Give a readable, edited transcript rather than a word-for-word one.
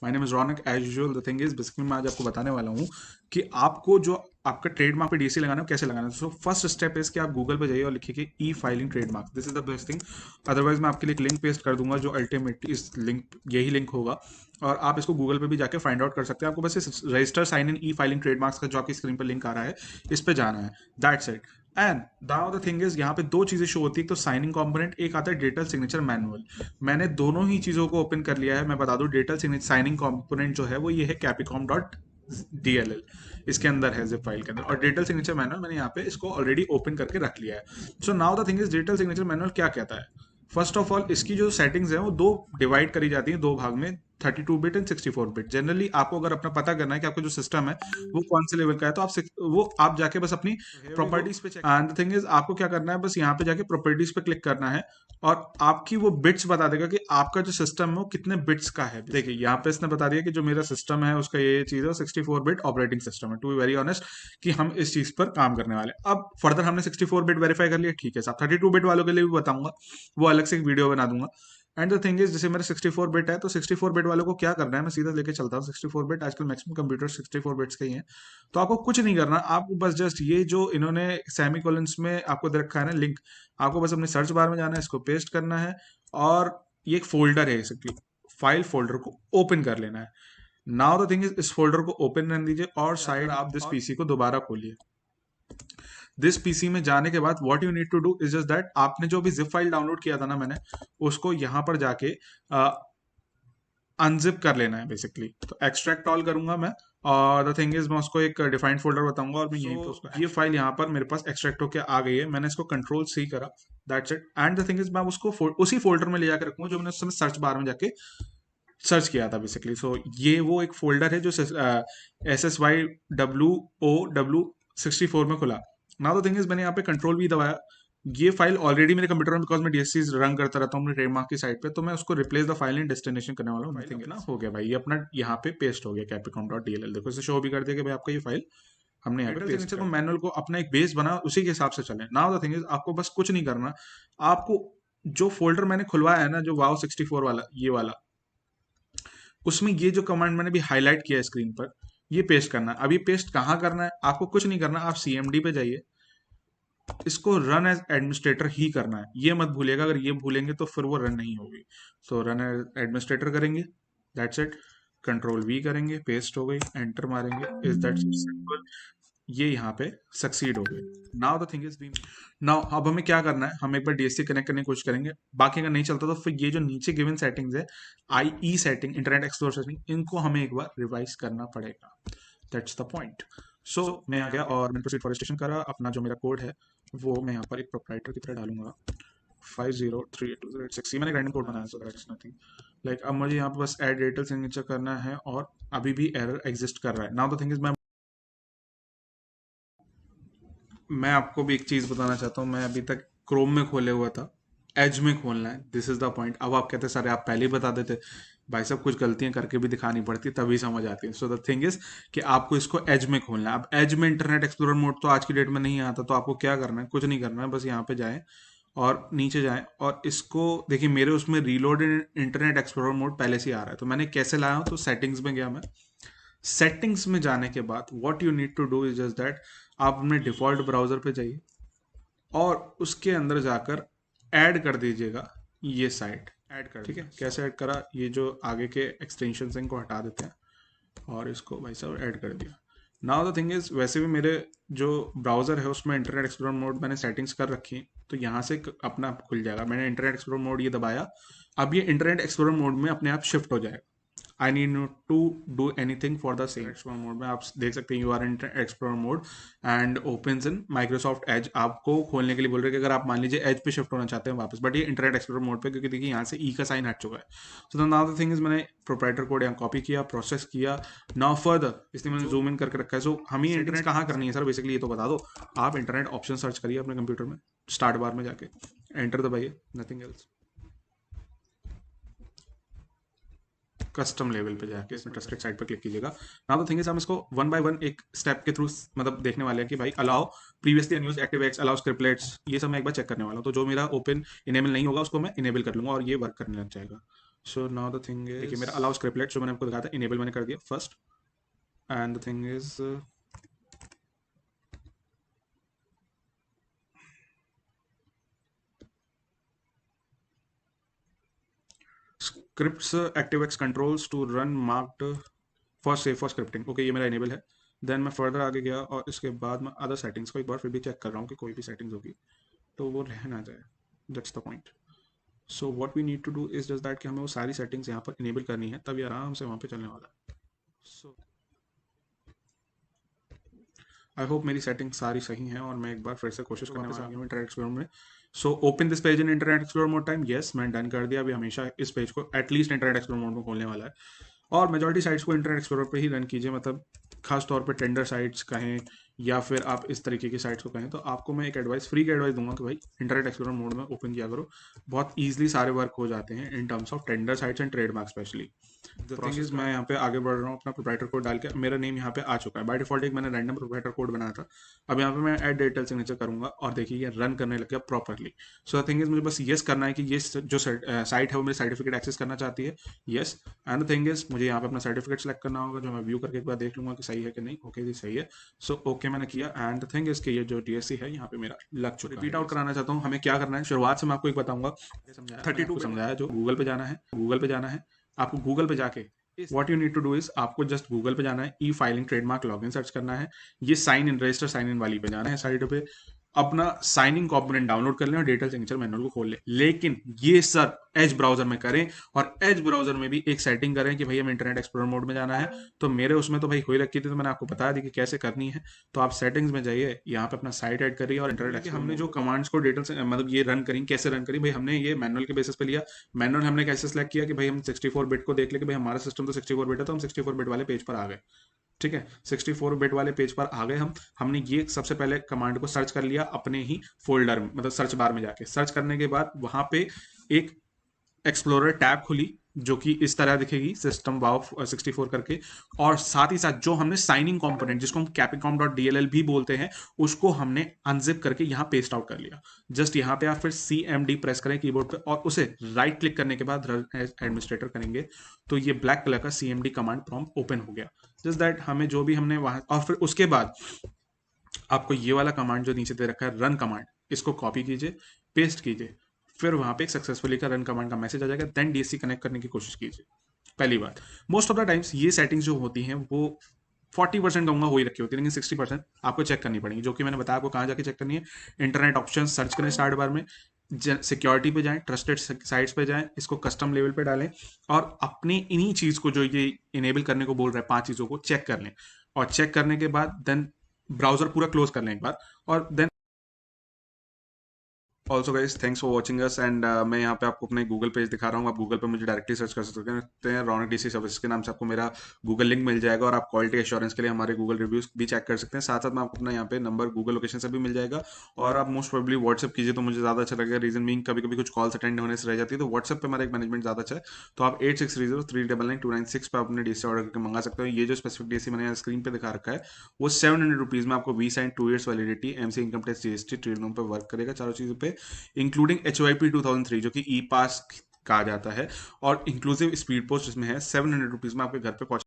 My name is Raunak. As usual the thing is basically मैं आज आपको बताने वाला हूँ कि आपको जो आपका ट्रेडमार्क पे डीएससी लगाना है कैसे लगाना है। सो फर्स्ट स्टेप इज कि आप गूगल पे जाइए और लिखिए ई filing trademark, this is the best thing. Otherwise मैं आपके लिए एक लिंक पेस्ट कर दूंगा जो अल्टीमेटली इस लिंक यही लिंक होगा और आप इसको गूगल पे भी जाके फाइंड आउट कर सकते हैं। आपको बस इस register sign in e filing trademarks का जो आपकी स्क्रीन पर लिंक आ रहा है इस पे जाना है, that's it. And now the thing is यहाँ पे दो चीजें शो होती है, एक तो साइनिंग कंपोनेंट, एक आता है डिजिटल सिग्नेचर मैनुअल। मैंने दोनों ही चीजों को ओपन कर लिया है। मैं बता दूं डिजिटल साइनिंग कंपोनेंट जो है वो ये है कैपिकॉम डॉट DLL, इसके अंदर है जिप फाइल के अंदर। और डिजिटल सिग्नेचर मैनुअल मैंने यहाँ पे इसको ऑलरेडी ओपन करके रख लिया है। So now the thing is digital signature manual क्या कहता है। फर्स्ट ऑफ ऑल इसकी जो सेटिंग्स है वो दो डिवाइड करी जाती है, दो भाग में, 32 बिट एंड 64 बिट। जनरली आपको अगर अपना पता करना है कि आपका जो सिस्टम है वो कौन से लेवल का है तो वो आप जाके बस अपनी प्रॉपर्टीज पे check. And the thing is आपको क्या करना है, बस यहाँ पे जाके प्रॉपर्टीज पे क्लिक करना है और आपकी वो बिट्स बता देगा कि आपका जो सिस्टम है वो कितने बिट्स का है। देखिए यहाँ पे इसने बता दिया कि जो मेरा सिस्टम है उसका ये चीज है, 64 बिट ऑपरेटिंग सिस्टम है। टू बी वेरी ऑनेस्ट कि हम इस चीज पर काम करने वाले। अब फर्दर हमने 64 बिट वेरीफाई कर लिया, ठीक है साहब। 32 बिट वालों के लिए भी बताऊंगा, वो अलग से एक वीडियो बना दूंगा। एंड द थिंग इज जैसे मेरा 64 बिट है तो 64 बिट वालों को क्या करना है, मैं सीधा लेके चलता हूँ। 64 बिट आजकल मैक्सिमम कंप्यूटर 64 बिट्स के ही हैं। तो आपको कुछ नहीं करना, आपको बस जस्ट ये जो इन्होंने सेमी कॉलन्स में आपको दे रखा है ना लिंक, आपको बस अपने सर्च बार में जाना है, इसको पेस्ट करना है और ये एक फोल्डर है बेसिकली, फाइल फोल्डर को ओपन कर लेना है। नाउ द थिंग इज इस फोल्डर को ओपन रहने दीजिए और साइड आप दिस पीसी को दोबारा खोलिए। दिस पीसी में जाने के बाद what you need to do is just that आपने जो भी जिप फाइल डाउनलोड किया था ना मैंने, उसको यहां पर जाके अनजिप कर लेना है बेसिकली। तो एक्सट्रैक्ट ऑल करूंगा मैं और द थिंग इज मैं उसको एक डिफाइंड फोल्डर बताऊंगा और मैं यहीं पे उसको, ये फाइल यहाँ पर मेरे पास एक्सट्रैक्ट होकर आ गई है। मैंने इसको कंट्रोल सी करा, that's it. And the thing is मैं उसको उसी फोल्डर में ले जाकर रखूंगा जो मैंने उस समय सर्च बार में जाके सर्च किया था बेसिकली। सो ये वो एक फोल्डर है जो SSYWOW64 में खुला। नाउ द थिंग इज मैंने यहाँ पे कंट्रोल भी दबाया, ये फाइल ऑलरेडी मेरे कंप्यूटर में, बिकॉज मैं डीएससी रन करता रहता हूँ अपने ट्रेडमार्क की साइट पे, तो मैं उसको replace the file in destination करने वाला हूँ। नथिंग ना हो गया भाई, ये अपना यहाँ पे पेस्ट हो गया capcom.dll। देखो इसे शो भी कर दिया कि भाई आपका ये फाइल हमने यहाँ पे पेस्ट कर। मैनुअल को अपना एक बेस बना, उसी के हिसाब से चले। नाउ द थिंग इज आपको बस कुछ नहीं करना, आपको जो फोल्डर मैंने खुलवाया है ना, जो वाओ 64 वाला, ये वाला, उसमें ये जो कमांड मैंने भी हाईलाइट किया है स्क्रीन पर, ये पेस्ट करना है। अब ये पेस्ट कहाँ करना है, आपको कुछ नहीं करना, आप CMD पे जाइए, इसको रन एज एडमिनिस्ट्रेटर ही करना है, ये मत भूलिएगा। अगर ये भूलेंगे तो फिर वो रन नहीं होगी। सो रन एज एडमिनिस्ट्रेटर करेंगे, दैट्स इट। कंट्रोल V करेंगे, पेस्ट हो गई, एंटर मारेंगे, इज दैट सिंपल। ये यहाँ पे सक्सीड हो गई। Now the thing is we, now अब हमें क्या करना है, हम एक बार DSC कनेक्ट करने की कोशिश करेंगे। बाकी अगर नहीं चलता तो फिर ये जो नीचे गिवन सेटिंग्स है, IE setting, internet explorer setting, इनको हमें एक बार रिवाइज करना पड़ेगा। That's the point. सो मैं आ गया और मैंने प्रोसीड फॉरेस्टेशन करा। अपना जो मेरा कोड है वो मैं यहाँ पर एक प्रोप्राइटर की तरह डालूंगा, 503828 मैंने रैंडम कोड बनाया, सो दैट्स नथिंग लाइक। अब मुझे यहाँ पर बस ऐड डिजिटल सिग्नेचर करना है और अभी भी एरर एग्जिस्ट कर रहा है। नाउ द थिंग इज मैं आपको भी एक चीज बताना चाहता हूँ, मैं अभी तक क्रोम में खोले हुआ था, एज में खोलना है, दिस इज द पॉइंट। अब आप कहते सर आप पहले ही बता देते। भाई साहब कुछ गलतियां करके भी दिखानी पड़ती तभी समझ आती है। सो द थिंग इज कि आपको इसको एज में खोलना है। अब एज में इंटरनेट एक्सप्लोरर मोड तो आज की डेट में नहीं आता, तो आपको क्या करना है, कुछ नहीं करना है, बस यहाँ पे जाएं और नीचे जाएं और इसको देखिए, मेरे उसमें रीलोड इंटरनेट एक्सप्लोरर मोड पहले से ही आ रहा है। तो मैंने कैसे लाया हूँ, तो सेटिंग्स में गया मैं। सेटिंग्स में जाने के बाद what you need to do is just that आप अपने डिफॉल्ट ब्राउजर पे जाइए और उसके अंदर जाकर ऐड कर दीजिएगा ये साइट, ऐड कर, ठीक है। कैसे ऐड करा, ये जो आगे के एक्सटेंशन इनको हटा देते हैं और इसको भाई साहब ऐड कर दिया। नाउ द थिंग इज वैसे भी मेरे जो ब्राउजर है उसमें इंटरनेट एक्सप्लोरर मोड मैंने सेटिंग्स कर रखी है, तो यहाँ से अपना आप खुल जाएगा। मैंने इंटरनेट एक्सप्लोरर मोड ये दबाया, अब ये इंटरनेट एक्सप्लोरर मोड में अपने आप शिफ्ट हो जाएगा। I need not to do anything for the same. Explore mode में आप देख सकते हैं you are in explore mode and opens in Microsoft Edge. आपको खोलने के लिए बोल रहे हैं कि अगर आप मान लीजिए एज पे शिफ्ट होना चाहते हैं वापस, बट ये इंटरनेट एक्सप्लोर मोड पे, क्योंकि देखिए यहाँ से ई का साइन हट चुका है। So now the thing is मैंने प्रोप्राइटर कोड यहाँ कॉपी किया, प्रोसेस किया। नाउ फर्दर इसलिए मैंने जूम इन करके रखा है। सो हमें इंटरनेट कहाँ करनी है सर, बेसिकली ये तो बता दो। आप इंटरनेट ऑप्शन सर्च करिए अपने कंप्यूटर में, स्टार्ट बार में जाके एंटर दबाइए, नथिंग एल्स। कस्टम लेवल पे जाके इसमें ट्रस्टेड साइट पर क्लिक कीजिएगा। नाउ द थिंग इज हम इसको वन बाय वन एक स्टेप के थ्रू मतलब देखने वाले हैं कि भाई allow previously unused active X, allow scriptlets, ये सब मैं एक बार चेक करने वाला हूँ। तो जो मेरा ओपन इनेबल नहीं होगा उसको मैं इनेबल कर लूंगा और ये वर्क करने लग जाएगा। So now the thing is, देखिए मेरा अलाउ स्क्रिप्टलेट जो मैंने आपको दिखाया था इनेबल मैंने कर दिया first, and the thing is scripts ActiveX controls to run marked for safe for scripting। Okay ये मेरा इनेबल है। देन मैं फर्दर आगे गया और इसके बाद मैं अदर सेटिंग्स को एक बार फिर भी चेक कर रहा हूँ कि कोई भी सेटिंग्स होगी तो वो रह ना जाए। That's the point. So what we need to do is just that कि हमें वो सारी सेटिंग्स यहाँ पर इनेबल करनी है, तभी आराम से वहाँ पे चलने वाला है। सो आई होप मेरी सेटिंग सारी सही हैं और मैं एक बार फिर से कोशिश करने वाला हूँ इंटरनेट एक्सप्लोरर में। So open this page in internet explorer mode time, yes मैंने डन कर दिया। अभी हमेशा इस पेज को एटलीस्ट इंटरनेट एक्सप्लोरर मोड में खोलने वाला है और मेजॉरिटी साइट्स को इंटरनेट एक्सप्लोरर पे ही रन कीजिए, मतलब खास तौर पे टेंडर साइट्स कहें या फिर आप इस तरीके की साइट्स को कहें तो आपको मैं एक एडवाइस फ्री की एडवाइस दूंगा कि भाई इंटरनेट एक्सप्लोरर मोड में ओपन किया करो, बहुत ईजिली सारे वर्क हो जाते हैं in terms of tender sites and trademark specially. The thing is मैं यहाँ पे आगे बढ़ रहा हूँ, अपना प्रोप्राइटर कोड डाल के मेरा नेम यहाँ पे आ चुका है बाय डिफॉल्ट, एक मैंने रैंडम प्रोप्राइटर कोड बनाया था। अब यहाँ पे मैं ऐड डिटेल सिग्नेचर करूंगा और देखिए ये रन करने लग गया properly. So the thing is मुझे बस येस करना है कि ये जो साइट है वो मेरी सर्टिफिकेट एक्सेस करना चाहती है, yes. And the thing is मुझे यहाँ पे अपना सर्टिफिकेट सेलेक्ट करना होगा जो मैं व्यू करके एक बार देख लूंगा कि सही है कि नहीं। ओके जी सही है। सो ओके मैंने किया एंड द थिंग इज कि ये जो DSC है यहाँ पे मेरा लग चुका है। रिपीट आउट कराना चाहता हूँ हमें क्या करना है, शुरुआत से मैं आपको एक बताऊंगा। 32 को समझाया जो गूगल पे जाना है, गूगल पे जाना है आपको, गूगल पे जाके what you need to do is आपको जस्ट गूगल पे जाना है, e filing trademark login search करना है, ये sign in register sign in वाली पे जाना है साइड पे, अपना साइनिंग कंपोनेंट डाउनलोड कर लें और डिटेल सिग्नेचर मैनुअल को खोल लें। लेकिन ये सब एज ब्राउजर में करें और एज ब्राउजर में भी एक सेटिंग करें कि भाई हमें इंटरनेट एक्सप्लोरर मोड में जाना है। तो मेरे उसमें तो भाई हो ही रखी थी तो मैंने आपको बता दी कि कैसे करनी है। तो आप सेटिंग्स में जाइए, यहाँ पे अपना साइट ऐड करिए और इंटरनेट हमने जो कमांड्स को डिटेल मतलब ये रन करें कैसे रन करें, भाई हमने ये मैनुअल के बेसिस पे लिया। मैनुअल हमने कैसे सेलेक्ट किया कि भाई हम 64 बिट को देख ले कि भाई हमारा सिस्टम तो 64 बिट है तो हम 64 बिट वाले पेज पर आ गए। ठीक है 64 बिट वाले पेज पर आ गए हम, हमने ये सबसे पहले कमांड को सर्च कर लिया अपने ही फोल्डर में, मतलब सर्च बार में जाके सर्च करने के बाद वहां पे एक एक्सप्लोरर टैब खुली जो कि इस तरह दिखेगी सिस्टम वाव 64 करके, और साथ ही साथ जो हमने साइनिंग कंपोनेंट जिसको हम capicom.dll भी बोलते हैं उसको हमने अनजिप करके यहाँ पेस्ट आउट कर लिया। जस्ट यहाँ पे आप फिर CMD प्रेस करें कीबोर्ड पे और उसे राइट क्लिक करने के बाद रन एज एडमिनिस्ट्रेटर करेंगे तो ये ब्लैक कलर का CMD कमांड प्रॉम्प्ट ओपन हो गया। जस्ट दैट हमें जो भी हमने वहां, और फिर उसके बाद आपको ये वाला कमांड जो नीचे दे रखा है रन कमांड, इसको कॉपी कीजिए पेस्ट कीजिए, फिर वहां पे एक सक्सेसफुली का रन कमांड का मैसेज आ जाएगा, देन DSC कनेक्ट करने की कोशिश कीजिए। पहली बात, मोस्ट ऑफ द टाइम्स ये सेटिंग्स जो होती हैं वो 40% कहूंगा हो ही रखी होती है, लेकिन 60% आपको चेक करनी पड़ेगी, जो कि मैंने बताया आपको कहाँ जाके चेक करनी है। इंटरनेट ऑप्शन सर्च करें स्टार्ट बार में, सिक्योरिटी पे जाएं, ट्रस्टेड साइट्स पे जाएं, इसको कस्टम लेवल पे डालें और अपनी इन्हीं चीज को जो ये इनेबल करने को बोल रहा है 5 चीजों को चेक कर लें, और चेक करने के बाद देन ब्राउजर पूरा क्लोज कर लें एक बार और then also guys thanks for watching us and मैं यहाँ पे आपको अपने गूगल पेज दिखा रहा हूँ, आप गूगल पे मुझे डायरेक्टली सर्च कर सकते हैं रौनक DC सर्विस के नाम से, आपको मेरा गूगल लिंक मिल जाएगा और आप क्वालिटी एश्योरेंस के लिए हमारे गूगल रिव्यूज भी चेक कर सकते हैं। साथ साथ में आपको अपना यहाँ पे नंबर गूगल लोकेशन से भी मिल जाएगा और आप मोस्ट प्रोबेबली व्हाट्सएप कीजिए तो मुझे ज़्यादा अच्छा लगेगा। रीजन मीन कभी कभी कुछ कॉल्स अटेंड होने से रह जाती है तो व्हाट्सएप पे हमारा एक मैनेजमेंट ज़्यादा अच्छा है, तो आप 8630399296 पर अपने DSC ऑर्डर करके मंगा सकते हो। ये जो स्पेसिफिक DSC मैंने स्क्रीन पे दिखा रखा है वो 700 रुपीज़ में आपको visa and 2 years validity MC income tax GST trade loan पर वर्क करेगा चारों चीज़ों पे, इंक्लूडिंग HYP 2003 जो कि ई पास कहा जाता है, और इंक्लूसिव स्पीड पोस्ट जिसमें है 700 रुपीज़ में आपके घर पे पहुंच